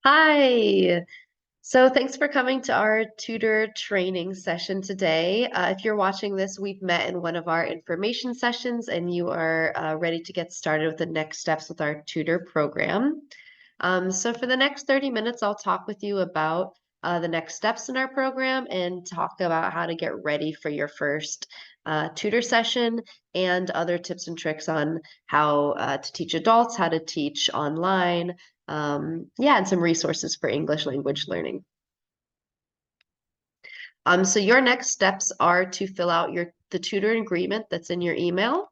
Hi. So thanks for coming to our tutor training session today. If you're watching this, we've met in one of our information sessions and you are ready to get started with the next steps with our tutor program. So for the next 30 minutes, I'll talk with you about the next steps in our program and talk about how to get ready for your first tutor session and other tips and tricks on how to teach adults, how to teach online, yeah, and some resources for English language learning. So your next steps are to fill out the tutor agreement that's in your email,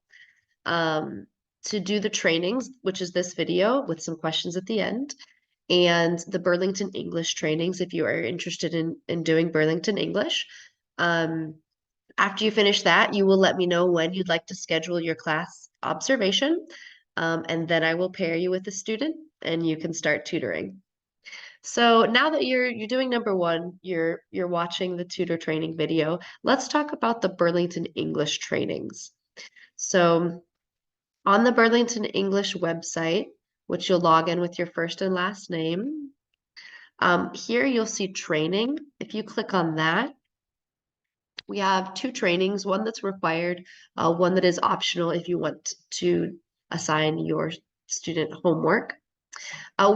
to do the trainings, which is this video with some questions at the end, and the Burlington English trainings if you are interested in doing Burlington English. Um, After you finish that, you will let me know when you'd like to schedule your class observation, and then I will pair you with a student and you can start tutoring. So now that you're doing number one, you're watching the tutor training video, let's talk about the Burlington English trainings. So on the Burlington English website, which you'll log in with your first and last name, here you'll see training. If you click on that, we have two trainings, one that's required, one that is optional if you want to assign your student homework.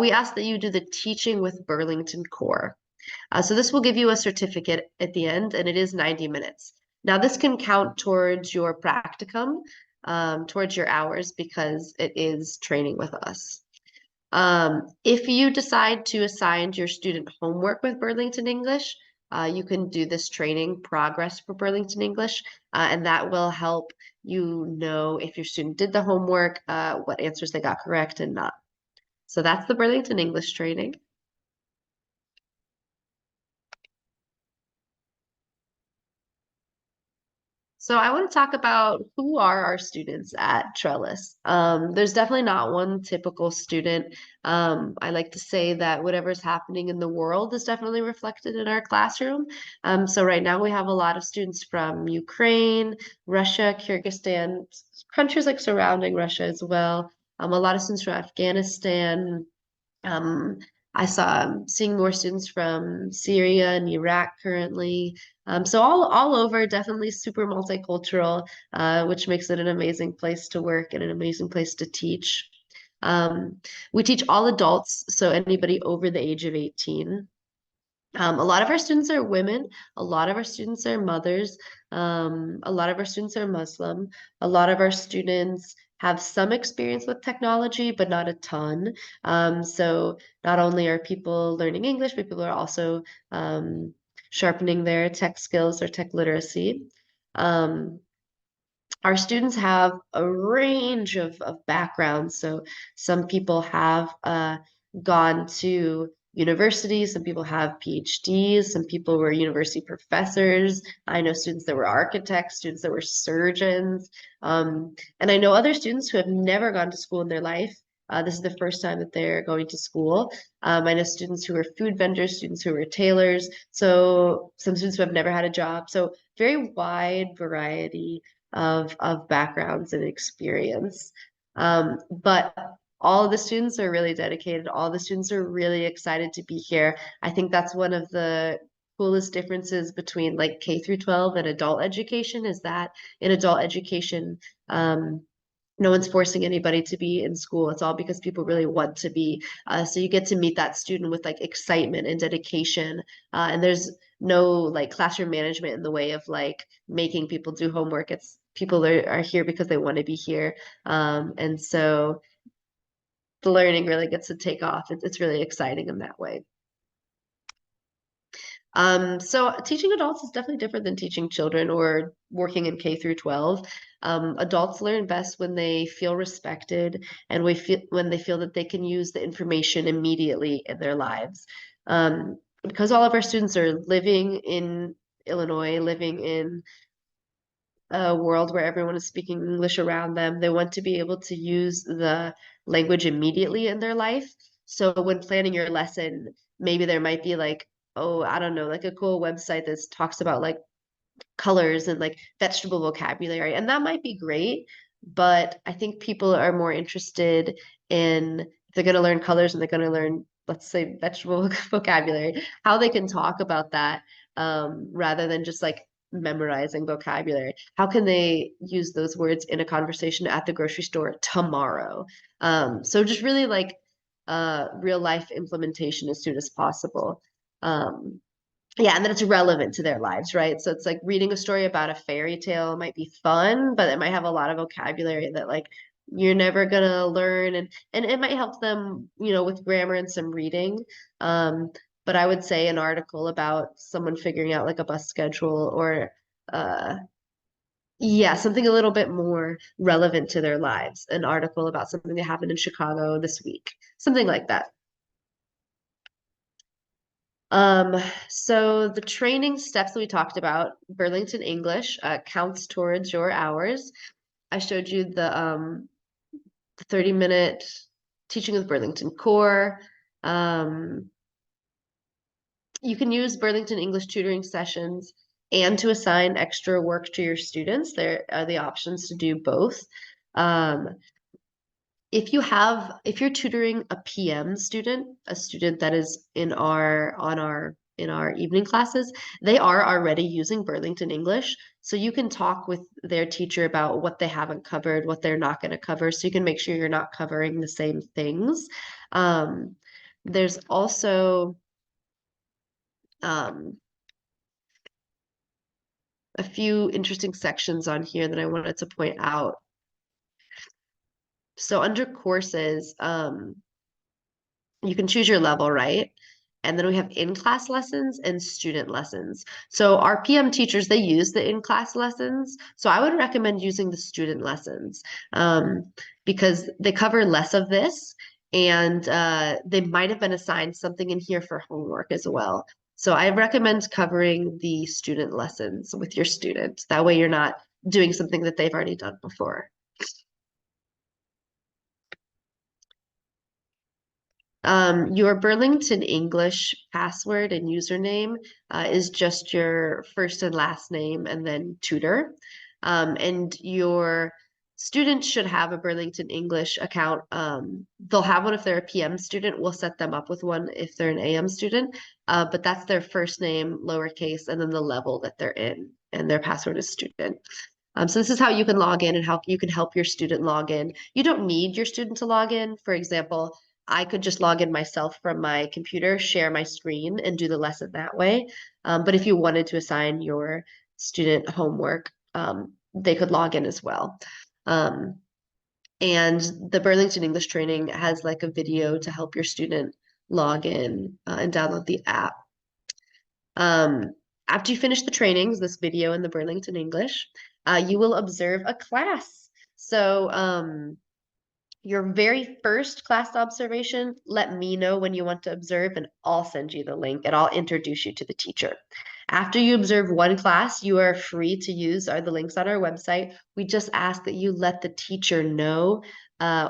We ask that you do the Teaching with Burlington core. So this will give you a certificate at the end, and it is 90 minutes. Now, this can count towards your practicum, towards your hours, because it is training with us. If you decide to assign your student homework with Burlington English, you can do this training progress for Burlington English, and that will help you know if your student did the homework, what answers they got correct and not. So that's the Burlington English training. So I want to talk about who are our students at Trellus. There's definitely not one typical student. I like to say that whatever's happening in the world is definitely reflected in our classroom. So right now we have a lot of students from Ukraine, Russia, Kyrgyzstan, countries like surrounding Russia as well. A lot of students from Afghanistan, um, I'm seeing more students from Syria and Iraq currently. So all over, definitely super multicultural, which makes it an amazing place to work and an amazing place to teach. We teach all adults, so anybody over the age of 18. A lot of our students are women. A lot of our students are mothers. A lot of our students are Muslim. A lot of our students have some experience with technology, but not a ton. So not only are people learning English, but people are also sharpening their tech skills or tech literacy. Um, our students have a range of backgrounds. So some people have gone to university, some people have PhDs, some people were university professors. I know students that were architects, students that were surgeons. And I know other students who have never gone to school in their life. This is the first time that they're going to school. I know students who are food vendors, students who are tailors. So some students who have never had a job. So very wide variety of backgrounds and experience. But all of the students are really dedicated. All the students are really excited to be here. I think that's one of the coolest differences between like K through 12 and adult education is that in adult education, no one's forcing anybody to be in school. It's all because people really want to be. So you get to meet that student with like excitement and dedication. And there's no like classroom management in the way of like making people do homework. It's people are here because they want to be here. And so the learning really gets to take off. It's really exciting in that way. So teaching adults is definitely different than teaching children or working in K through 12. Adults learn best when they feel respected and when they feel that they can use the information immediately in their lives. Because all of our students are living in Illinois, living in a world where everyone is speaking English around them, they want to be able to use the language immediately in their life. So when planning your lesson, maybe there might be like, oh, I don't know, like a cool website that talks about like colors and like vegetable vocabulary. And that might be great, but I think people are more interested in they're going to learn colors and they're going to learn, let's say, vegetable vocabulary, how they can talk about that rather than just like memorizing vocabulary. How can they use those words in a conversation at the grocery store tomorrow? So just really like real life implementation as soon as possible. Um, yeah, and then it's relevant to their lives, right? So it's like reading a story about a fairy tale might be fun, but it might have a lot of vocabulary that like you're never gonna learn, and it might help them, with grammar and some reading. Um, but I would say an article about someone figuring out like a bus schedule or uh yeah, something a little bit more relevant to their lives, an article about something that happened in Chicago this week, something like that. Um, so the training steps that we talked about, Burlington English, counts towards your hours. I showed you the 30-minute teaching with Burlington Core. Um, you can use Burlington English tutoring sessions and to assign extra work to your students. There are the options to do both. Um, if you're tutoring a PM student, a student that is in our evening classes, they are already using Burlington English. So you can talk with their teacher about what they haven't covered, what they're not going to cover, so you can make sure you're not covering the same things. Um, there's also um, a few interesting sections on here that I wanted to point out. So under courses, you can choose your level, right? And then we have in-class lessons and student lessons. So our PM teachers, they use the in-class lessons. So I would recommend using the student lessons because they cover less of this and they might have been assigned something in here for homework as well. So I recommend covering the student lessons with your student. That way you're not doing something that they've already done before. Your Burlington English password and username is just your first and last name and then tutor. And your students should have a Burlington English account. They'll have one if they're a PM student. We'll set them up with one if they're an AM student. But that's their first name, lowercase, and then the level that they're in. And their password is student. So this is how you can log in and how you can help your student log in. You don't need your student to log in. For example, I could just log in myself from my computer, share my screen, and do the lesson that way. But if you wanted to assign your student homework, they could log in as well. Um, and the Burlington English training has like a video to help your student log in and download the app. Um, After you finish the trainings, this video in the Burlington English, you will observe a class. So your very first class observation, let me know when you want to observe and I'll send you the link and I'll introduce you to the teacher. After you observe one class, you are free to use the links on our website. We just ask that you let the teacher know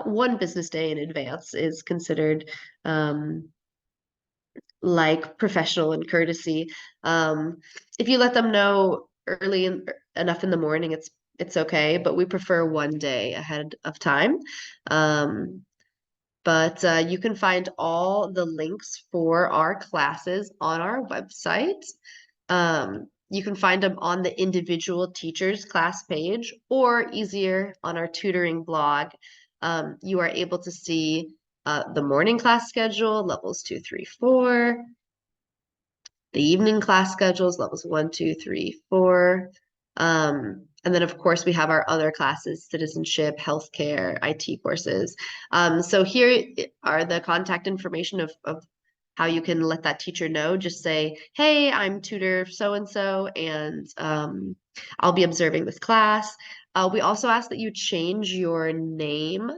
one business day in advance is considered like professional and courtesy. If you let them know enough in the morning, it's okay, but we prefer one day ahead of time. But you can find all the links for our classes on our website. You can find them on the individual teachers class page or easier on our tutoring blog. You are able to see the morning class schedule, levels 2, 3, 4, the evening class schedules, levels 1, 2, 3, 4. And then, of course, we have our other classes, citizenship, healthcare, IT courses. So here are the contact information of how you can let that teacher know. Just say, hey, I'm tutor so-and-so, and I'll be observing this class. We also ask that you change your name.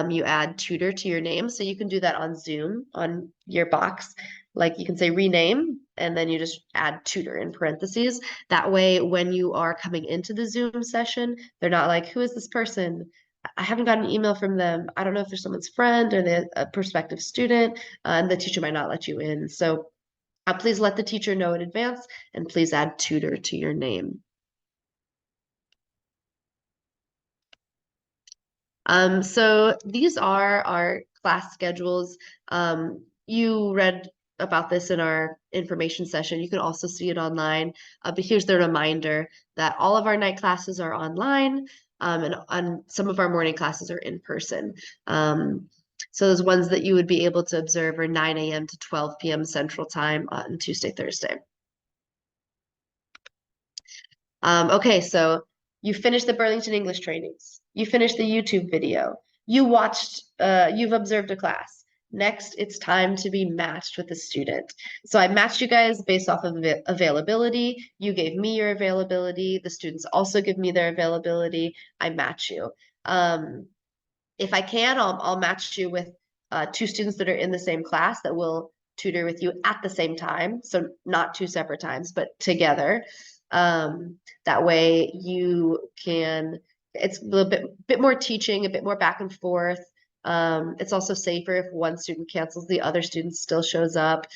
You add tutor to your name. So you can do that on Zoom on your box. Like you can say rename, and then you just add tutor in parentheses. That way, when you are coming into the Zoom session, they're not like, who is this person? I haven't gotten an email from them. I don't know if they're someone's friend or they're a prospective student, and the teacher might not let you in. So please let the teacher know in advance, and please add tutor to your name. So these are our class schedules. You read about this in our information session. You can also see it online. But here's the reminder that all of our night classes are online, and some of our morning classes are in person. So those ones that you would be able to observe are 9 a.m. to 12 p.m. Central Time on Tuesday, Thursday. Okay, so you finished the Burlington English trainings. You finished the YouTube video. You've observed a class. Next, it's time to be matched with a student. So I matched you guys based off of availability. You gave me your availability. The students also give me their availability. I match you. If I can, I'll match you with two students that are in the same class that will tutor with you at the same time. So not two separate times, but together. That way you can, it's a little bit more teaching, a bit more back and forth. It's also safer if one student cancels, the other student still shows up.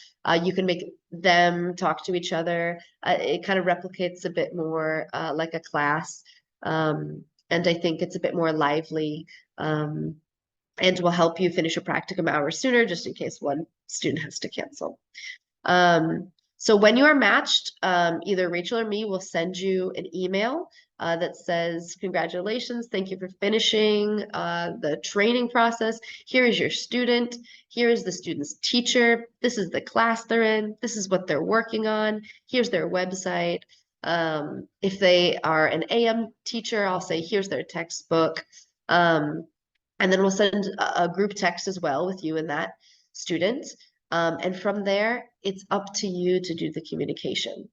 You can make them talk to each other. It kind of replicates a bit more like a class. And I think it's a bit more lively, and will help you finish your practicum hours sooner, just in case one student has to cancel. So when you are matched, either Rachel or me will send you an email that says, congratulations, thank you for finishing the training process. Here is your student. Here is the student's teacher. This is the class they're in. This is what they're working on. Here's their website. If they are an AM teacher, I'll say, here's their textbook. And then we'll send a group text as well with you and that student. And from there, it's up to you to do the communication.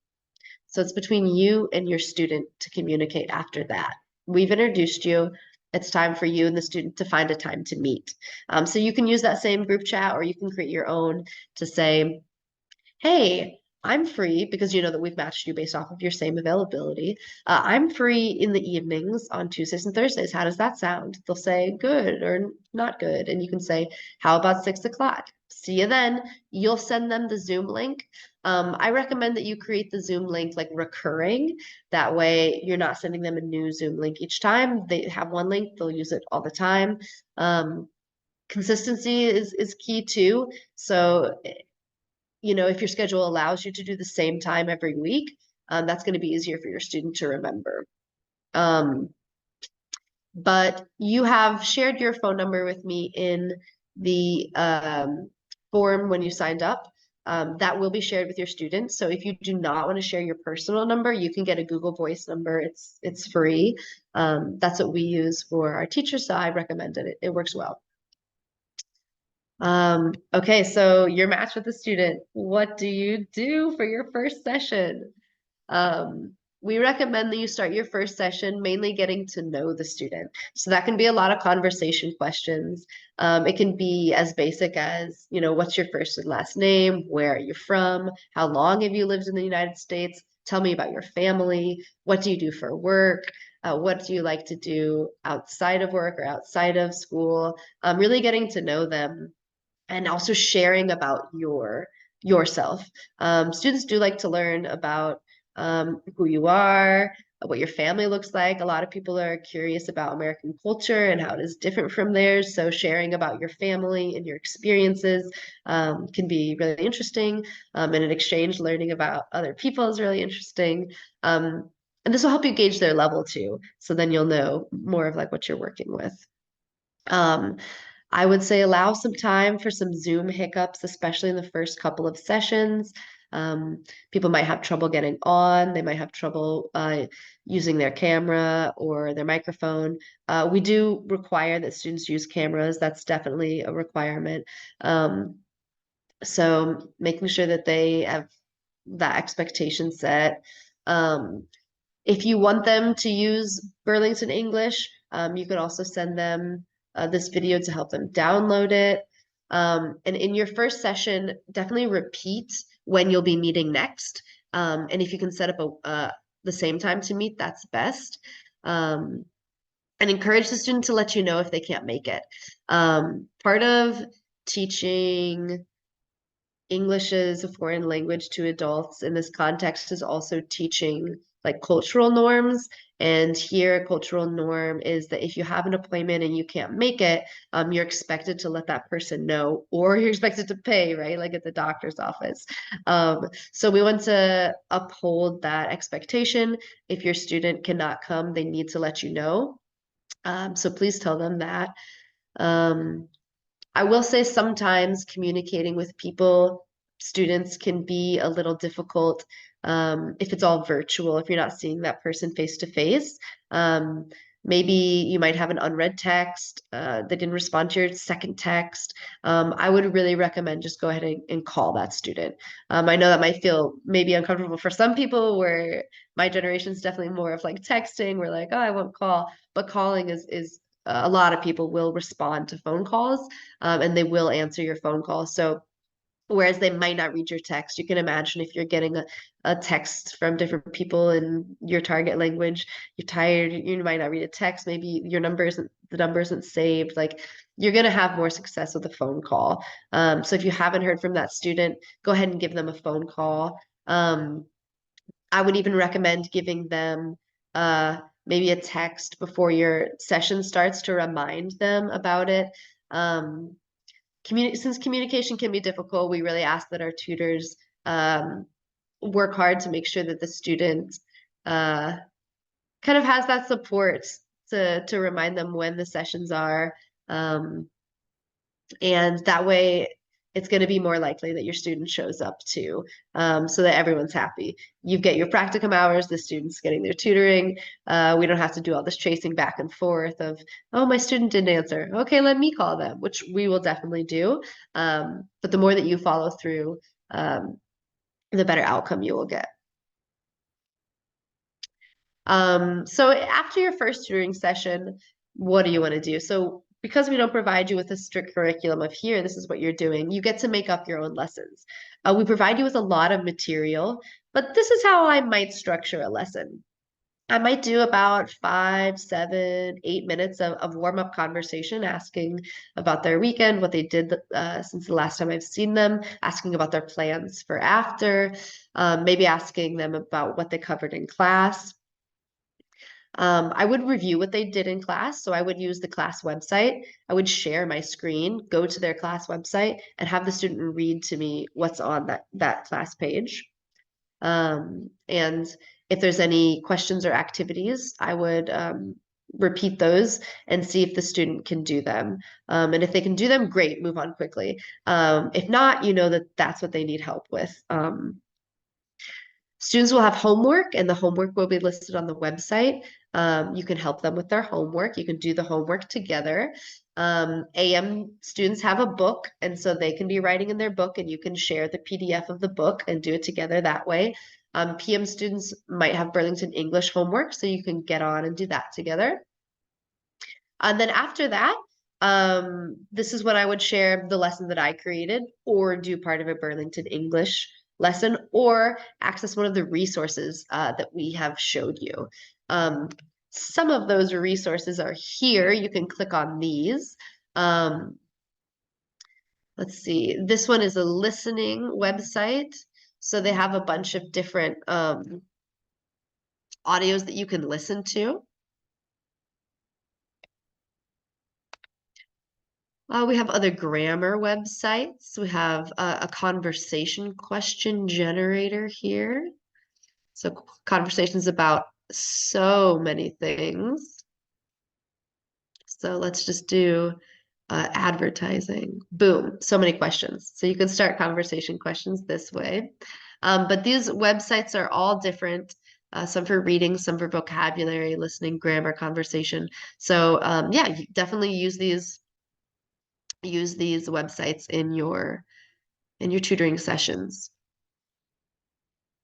So it's between you and your student to communicate after that. We've introduced you. It's time for you and the student to find a time to meet. So you can use that same group chat, or you can create your own to say, hey, I'm free, because you know that we've matched you based off of your same availability. I'm free in the evenings on Tuesdays and Thursdays. How does that sound? They'll say good or not good. And you can say, how about 6 o'clock? See you then. You'll send them the Zoom link. I recommend that you create the Zoom link like recurring. That way you're not sending them a new Zoom link each time. They have one link, they'll use it all the time. Consistency is key too. So you know, if your schedule allows you to do the same time every week, that's going to be easier for your student to remember. But you have shared your phone number with me in the form when you signed up. That will be shared with your students. So if you do not want to share your personal number, you can get a Google Voice number. It's free. That's what we use for our teachers, so I recommend it. It works well. Okay, so you're matched with a student. What do you do for your first session? We recommend that you start your first session mainly getting to know the student. So that can be a lot of conversation questions. It can be as basic as, you know, what's your first and last name? Where are you from? How long have you lived in the United States? Tell me about your family. What do you do for work? What do you like to do outside of work or outside of school? Really getting to know them, and also sharing about yourself. Students do like to learn about who you are, what your family looks like. A lot of people are curious about American culture and how it is different from theirs. So sharing about your family and your experiences can be really interesting. And in exchange, learning about other people is really interesting. And this will help you gauge their level too. So then you'll know more of like what you're working with. I would say allow some time for some Zoom hiccups, especially in the first couple of sessions. People might have trouble getting on. They might have trouble using their camera or their microphone. We do require that students use cameras. That's definitely a requirement. So making sure that they have that expectation set. If you want them to use Burlington English, you can also send them this video to help them download it. And in your first session, definitely repeat when you'll be meeting next. And if you can set up the same time to meet, that's best. And encourage the student to let you know if they can't make it. Part of teaching English as a foreign language to adults in this context is also teaching like cultural norms And here, a cultural norm is that if you have an appointment and you can't make it, you're expected to let that person know, or you're expected to pay, right? Like at the doctor's office. So we want to uphold that expectation. If your student cannot come, they need to let you know. So please tell them that. Um, I will say sometimes communicating with people, students can be a little difficult if it's all virtual, if you're not seeing that person face to face. Maybe you might have an unread text, they didn't respond to your second text. I would really recommend just go ahead and call that student. I know that might feel maybe uncomfortable for some people, where my generation is definitely more of like texting. We're like, oh, I won't call, but calling is a lot of people will respond to phone calls, and they will answer your phone call. So whereas they might not read your text, you can imagine if you're getting a text from different people in your target language, you're tired, you might not read a text, maybe the number isn't saved. Like, you're going to have more success with a phone call. So if you haven't heard from that student, go ahead and give them a phone call. I would even recommend giving them maybe a text before your session starts to remind them about it. Um, Since communication can be difficult, we really ask that our tutors work hard to make sure that the student uh, kind of has that support to remind them when the sessions are. Um, and that way it's going to be more likely that your student shows up too, so that everyone's happy. You get your practicum hours, the student's getting their tutoring. We don't have to do all this chasing back and forth of, oh, my student didn't answer, okay, let me call them, which we will definitely do. But the more that you follow through, the better outcome you will get. So after your first tutoring session, what do you want to do? So because we don't provide you with a strict curriculum of here, this is what you're doing, you get to make up your own lessons. We provide you with a lot of material, but this is how I might structure a lesson. I might do about 5, 7, 8 minutes of warm-up conversation, asking about their weekend, what they did since the last time I've seen them, asking about their plans for after, maybe asking them about what they covered in class. I would review what they did in class. So I would use the class website. I would share my screen, go to their class website, and have the student read to me what's on that class page. And if there's any questions or activities, I would repeat those and see if the student can do them. And if they can do them, great, move on quickly. If not, you know that that's what they need help with. Students will have homework, and the homework will be listed on the website. You can help them with their homework. You can do the homework together. AM students have a book, and so they can be writing in their book, and you can share the PDF of the book and do it together that way. PM students might have Burlington English homework, so you can get on and do that together. And then after that, this is when I would share the lesson that I created, or do part of a Burlington English lesson, or access one of the resources that we have showed you. Some of those resources are here. You can click on these. Let's see. This one is a listening website. So they have a bunch of different audios that you can listen to. We have other grammar websites. We have a conversation question generator here. So conversations about so many things. So let's just do advertising. Boom, so many questions. So you can start conversation questions this way. But these websites are all different. Some for reading, some for vocabulary, listening, grammar, conversation. So yeah, you definitely use these websites in your tutoring sessions.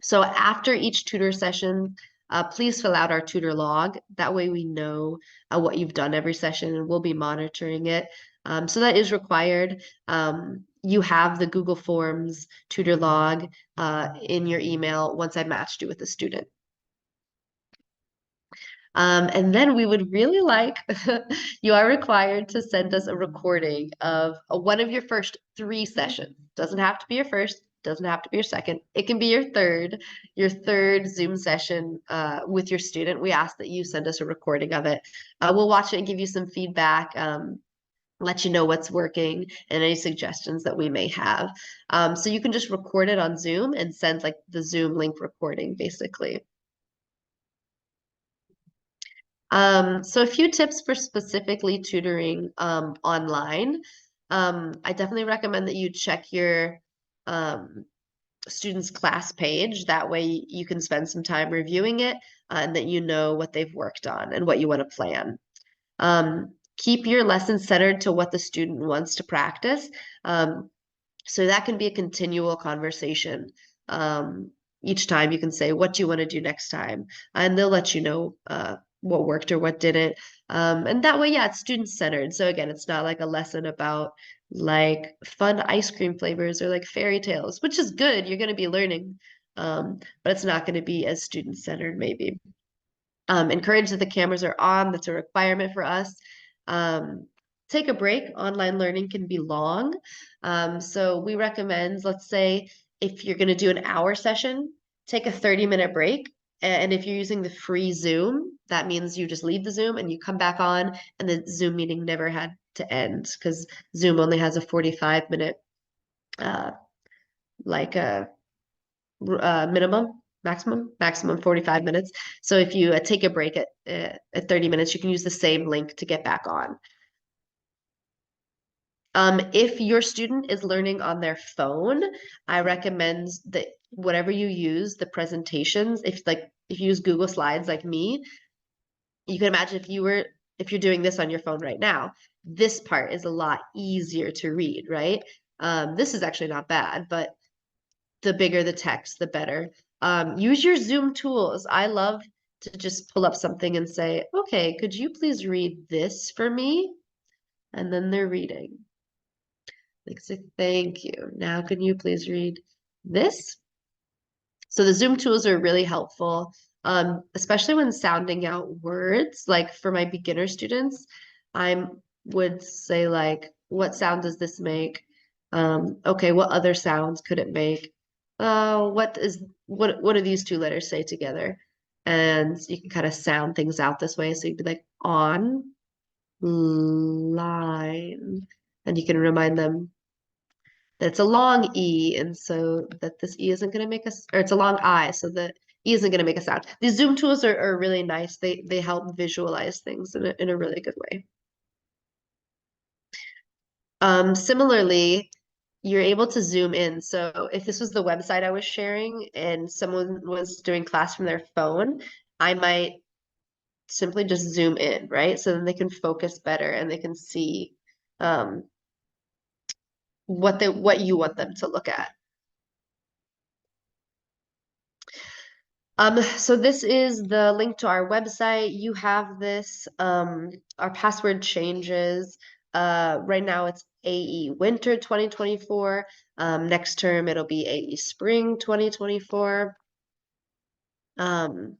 So after each tutor session, please fill out our tutor log. That way we know what you've done every session, and we'll be monitoring it. So that is required. You have the Google Forms tutor log in your email once I matched you with a student. And then we would really like, you are required to send us a recording of one of your first 3 sessions. Doesn't have to be your first. doesn't have to be your second. It can be your third Zoom session with your student. We ask that you send us a recording of it. We'll watch it and give you some feedback, let you know what's working and any suggestions that we may have. So you can just record it on Zoom and send like the Zoom link recording, basically. So a few tips for specifically tutoring online. I definitely recommend that you check your um, student's class page. That way you can spend some time reviewing it and that you know what they've worked on and what you want to plan. Keep your lesson centered to what the student wants to practice. So that can be a continual conversation. Um, each time you can say, what do you want to do next time? And they'll let you know what worked or what didn't. And that way, yeah, it's student centered. So again, it's not like a lesson about like fun ice cream flavors or like fairy tales, which is good. You're going to be learning, but it's not going to be as student centered, maybe. Encourage that the cameras are on. That's a requirement for us. Um, take a break. Online learning can be long. So we recommend, let's say, if you're going to do an hour session, take a 30-minute break. And if you're using the free Zoom, that means you just leave the Zoom and you come back on, and the Zoom meeting never had to end because Zoom only has a 45-minute uh, like a maximum 45 minutes. So if you take a break at 30 minutes, you can use the same link to get back on. If your student is learning on their phone, I recommend that whatever you use, the presentations, if you use Google Slides like me, you can imagine if you're doing this on your phone right now, this part is a lot easier to read, right? This is actually not bad, but the bigger the text, the better. Use your Zoom tools. I love to just pull up something and say, okay, could you please read this for me? And then they're reading. Like, say, thank you. Now, can you please read this? So the Zoom tools are really helpful, especially when sounding out words. Like for my beginner students, I would say like, what sound does this make? Okay, what other sounds could it make? What do these two letters say together? And you can kind of sound things out this way. So you'd be like on line, and you can remind them that it's a long E, and so that this E isn't going to make us, or it's a long I, so that E isn't going to make a sound. These Zoom tools are really nice. They help visualize things in a really good way. Similarly, you're able to zoom in. So if this was the website I was sharing and someone was doing class from their phone, I might simply just zoom in, right? So then they can focus better and they can see um, what you want them to look at. So this is the link to our website. You have this, our password changes. Right now it's AE Winter 2024. Next term it'll be AE Spring 2024. So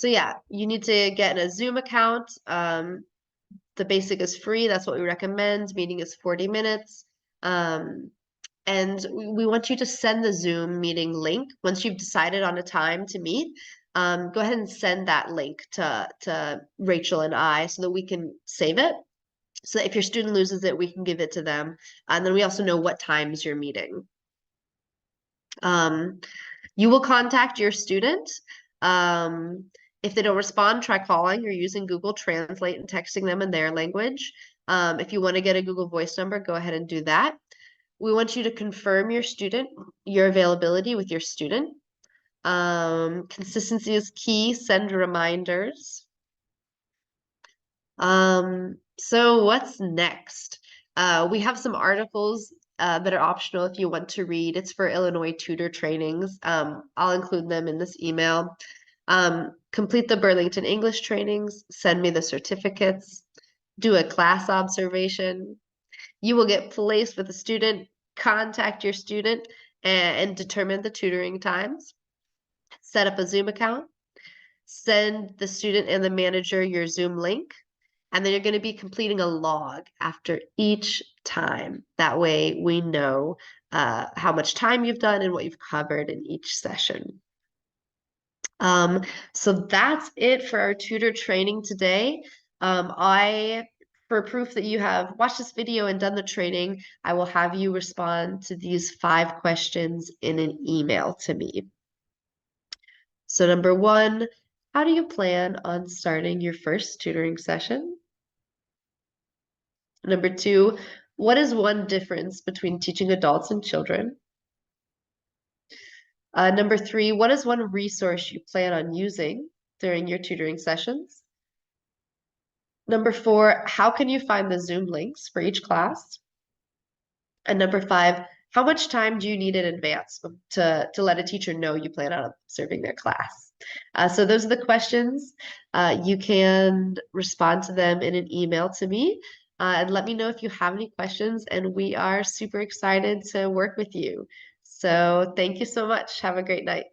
yeah, you need to get a Zoom account. The basic is free. That's what we recommend. Meeting is 40 minutes. And we want you to send the Zoom meeting link once you've decided on a time to meet. Go ahead and send that link to Rachel and I so that we can save it. So that if your student loses it, we can give it to them. And then we also know what times you're meeting. You will contact your student. If they don't respond, try calling or using Google Translate and texting them in their language. If you want to get a Google Voice number, go ahead and do that. We want you to confirm your availability with your student. Consistency is key. Send reminders. So what's next? We have some articles that are optional if you want to read. It's for Illinois tutor trainings. I'll include them in this email. Complete the Burlington English trainings. Send me the certificates. Do a class observation. You will get placed with a student. Contact your student and determine the tutoring times. Set up a Zoom account. Send the student and the manager your Zoom link. And then you're going to be completing a log after each time. That way we know how much time you've done and what you've covered in each session. Um, so that's it for our tutor training today. For proof that you have watched this video and done the training, I will have you respond to these 5 questions in an email to me. So number 1, how do you plan on starting your first tutoring session? Number 2, what is one difference between teaching adults and children? Number 3, what is one resource you plan on using during your tutoring sessions? Number 4, how can you find the Zoom links for each class? And number 5, how much time do you need in advance to let a teacher know you plan on observing their class? So those are the questions. You can respond to them in an email to me and let me know if you have any questions. And we are super excited to work with you. So thank you so much. Have a great night.